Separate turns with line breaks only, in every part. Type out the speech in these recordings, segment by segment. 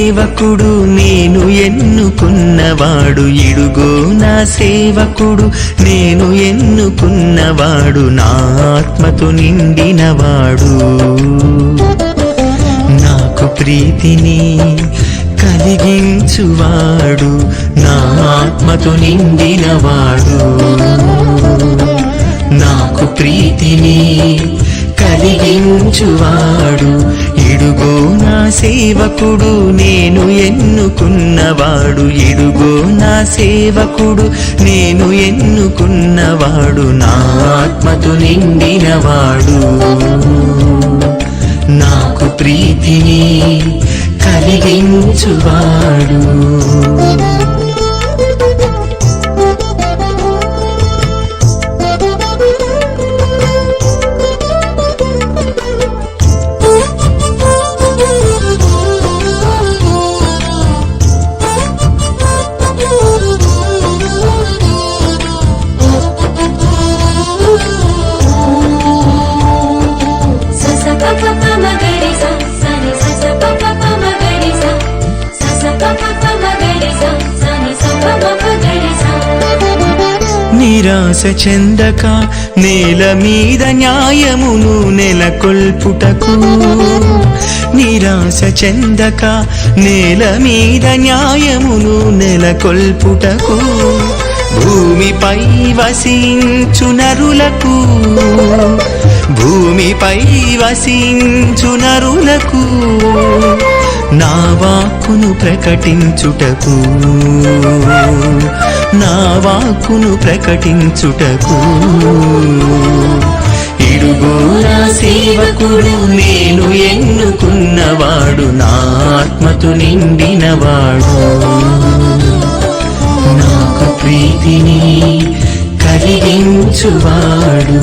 సేవకుడు నేను ఎన్నుకున్నవాడు, ఇడుగో నా సేవకుడు నేను ఎన్నుకున్నవాడు, నా ఆత్మతో నిండినవాడు. నాకు ప్రీతిని కలిగించువాడు, నా ఆత్మతో నిండినవాడు. నాకు ప్రీతిని కలిగించువాడు, ఇడుగో నా సేవకుడు నేను ఎన్నుకున్నవాడు, ఇడుగో నా సేవకుడు నేను ఎన్నుకున్నవాడు, నా ఆత్మతో నిండినవాడు. నాకు ప్రీతిని కలిగించువాడు. నిరాశ చెందక నేల మీద న్యాయమును నెలకొల్పుటకు, నిరాశ చెందక నేల మీద న్యాయమును నెలకొల్పుటకు, భూమిపై వసించు నరులకు, భూమిపై వసించు నరులకు నా వాక్కును ప్రకటించుటకు, నా వాక్కును ప్రకటించుటకు, ఇడుగో నా సేవకుడు నేను ఎన్నుకున్నవాడు, నా ఆత్మతో నిండినవాడు. నాకు ప్రీతిని కలిగించువాడు.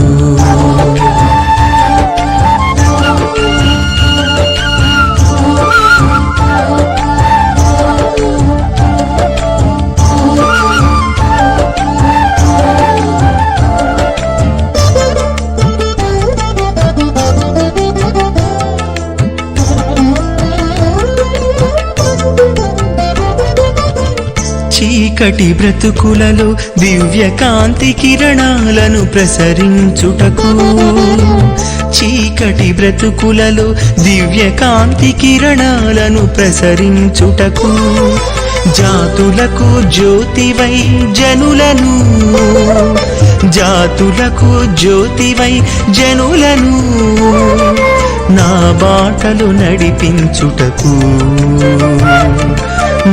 చీకటి బ్రతుకులలో దివ్య కాంతి కిరణాలను ప్రసరించుటకు, చీకటి బ్రతుకులలో దివ్య కాంతి కిరణాలను ప్రసరించుటకు, జాతులకు జ్యోతివై జనులను, జాతులకు జ్యోతివై జనులను నా బాటలు నడిపించుటకు,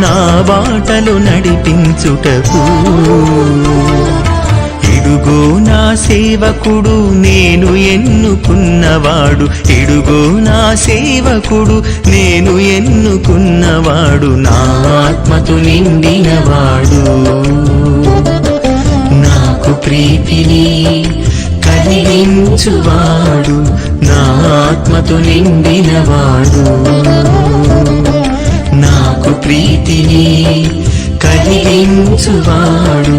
నా బాటలు నడిపించుటకు, ఇడుగో నా సేవకుడు నేను ఎన్నుకున్నవాడు, ఇడుగో నా సేవకుడు నేను ఎన్నుకున్నవాడు, నా ఆత్మతో నిండినవాడు. నాకు ప్రీతిని కలిగించువాడు, నా ఆత్మతో నిండినవాడు. నాకు ప్రీతిని కలిగించువాడు,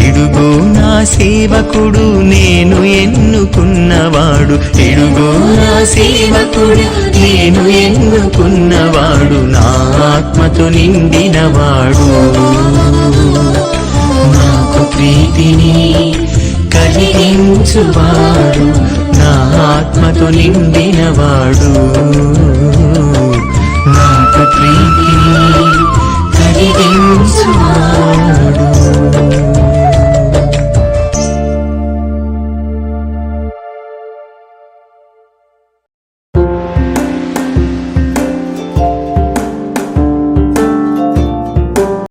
ఇడుగో నా సేవకుడు నేను ఎన్నుకున్నవాడు, ఇడుగో నా సేవకుడు నేను ఎన్నుకున్నవాడు, నా ఆత్మతో నిండినవాడు. నాకు ప్రీతిని కలిగించువాడు, నా ఆత్మతో నిండినవాడు.